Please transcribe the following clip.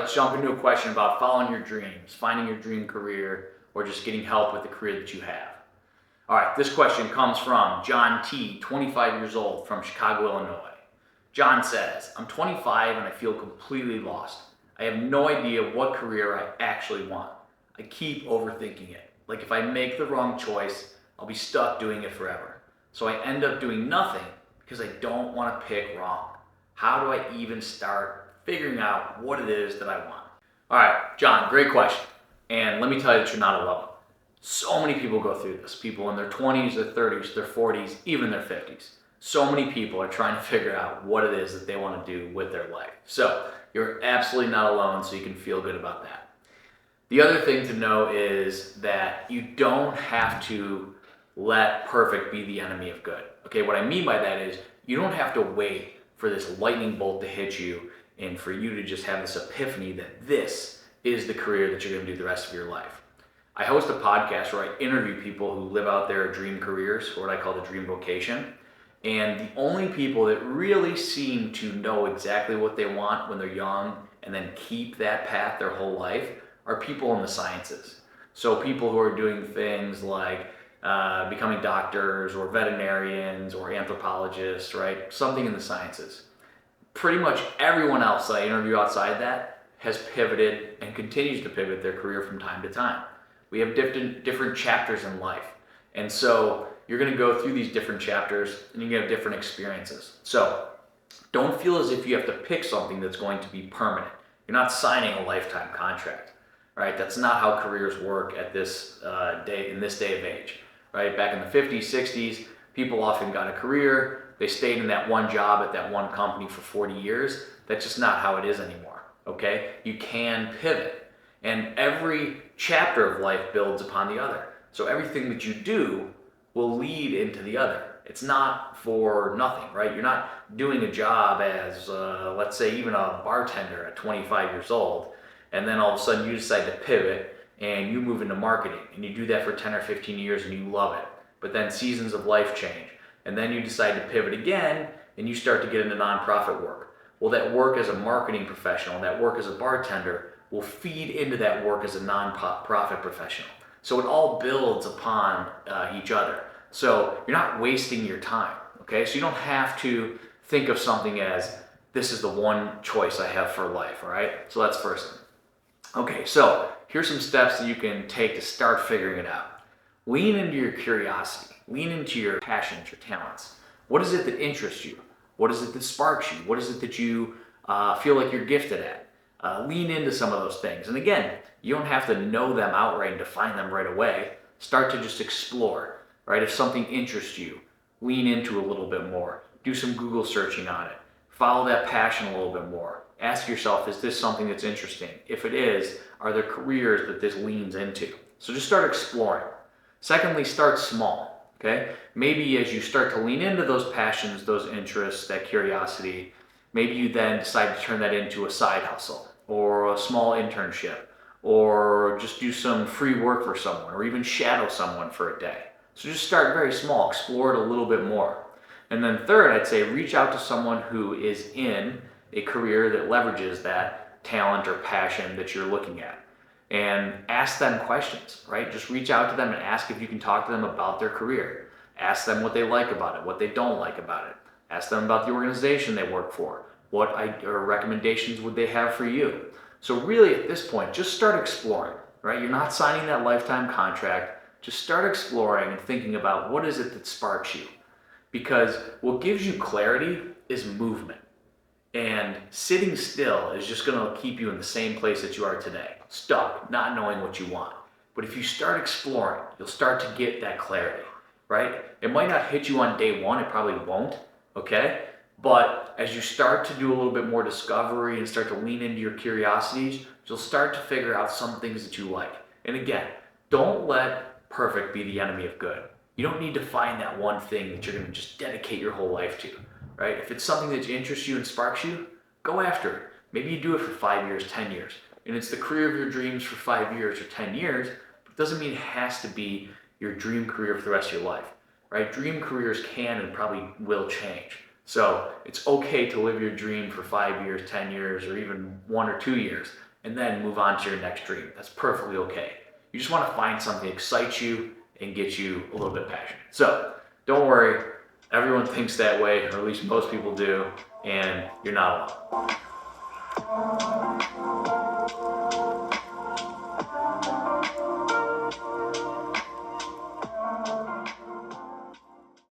let's jump into a question about following your dreams, finding your dream career, or just getting help with the career that you have. All right, this question comes from John T., 25 years old, from Chicago, Illinois. John says, I'm 25 and I feel completely lost. I have no idea what career I actually want. I keep overthinking it. Like if I make the wrong choice, I'll be stuck doing it forever. So I end up doing nothing because I don't want to pick wrong. How do I even start figuring out what it is that I want? All right, John, great question. And let me tell you that you're not alone. So many people go through this. People in their 20s, their 30s, their 40s, even their 50s. So many people are trying to figure out what it is that they want to do with their life. So you're absolutely not alone, so you can feel good about that. The other thing to know is that you don't have to let perfect be the enemy of good. Okay, what I mean by that is you don't have to wait for this lightning bolt to hit you and for you to just have this epiphany that this is the career that you're going to do the rest of your life. I host a podcast where I interview people who live out their dream careers, or what I call the Dream Vocation. And the only people that really seem to know exactly what they want when they're young and then keep that path their whole life are people in the sciences. So people who are doing things like becoming doctors or veterinarians or anthropologists, right? Something in the sciences. Pretty much everyone else that I interview outside that has pivoted and continues to pivot their career from time to time. We have different chapters in life. And so you're going to go through these different chapters and you're going to have different experiences. So don't feel as if you have to pick something that's going to be permanent. You're not signing a lifetime contract, right? That's not how careers work at this day, in this day of age, right? Back in the 50s, 60s, people often got a career. They stayed in that one job at that one company for 40 years. That's just not how it is anymore, okay? You can pivot. And every chapter of life builds upon the other. So everything that you do will lead into the other. It's not for nothing, right? You're not doing a job as, let's say, even a bartender at 25 years old, and then all of a sudden you decide to pivot and you move into marketing, and you do that for 10 or 15 years and you love it. But then seasons of life change, and then you decide to pivot again and you start to get into nonprofit work. Well, that work as a marketing professional, that work as a bartender will feed into that work as a nonprofit professional. So it all builds upon each other. So you're not wasting your time, okay? So you don't have to think of something as, this is the one choice I have for life, all right? So that's first thing. Okay, so here's some steps that you can take to start figuring it out. Lean into your curiosity. Lean into your passions, your talents. What is it that interests you? What is it that sparks you? What is it that you feel like you're gifted at? Lean into some of those things. And again, you don't have to know them outright and define them right away. Start to just explore, right? If something interests you, lean into a little bit more. Do some Google searching on it. Follow that passion a little bit more. Ask yourself, is this something that's interesting? If it is, are there careers that this leans into? So just start exploring. Secondly, start small, okay? Maybe as you start to lean into those passions, those interests, that curiosity, maybe you then decide to turn that into a side hustle or a small internship, or just do some free work for someone, or even shadow someone for a day. So just start very small, explore it a little bit more. And then third, I'd say reach out to someone who is in a career that leverages that talent or passion that you're looking at. And ask them questions, right? Just reach out to them and ask if you can talk to them about their career. Ask them what they like about it, what they don't like about it. Ask them about the organization they work for. What recommendations would they have for you? So really at this point, just start exploring, right? You're not signing that lifetime contract. Just start exploring and thinking about what is it that sparks you. Because what gives you clarity is movement. And sitting still is just going to keep you in the same place that you are today, stuck, not knowing what you want. But if you start exploring, you'll start to get that clarity, right? It might not hit you on day one, it probably won't, okay? But as you start to do a little bit more discovery and start to lean into your curiosities, you'll start to figure out some things that you like. And again, don't let perfect be the enemy of good. You don't need to find that one thing that you're going to just dedicate your whole life to, right? If it's something that interests you and sparks you, go after it. Maybe you do it for 5 years, 10 years, and it's the career of your dreams for 5 years or 10 years, but it doesn't mean it has to be your dream career for the rest of your life, right? Dream careers can and probably will change. So it's okay to live your dream for 5 years, 10 years, or even 1 or 2 years, and then move on to your next dream. That's perfectly okay. You just want to find something that excites you and gets you a little bit passionate. So don't worry, everyone thinks that way, or at least most people do, and you're not alone.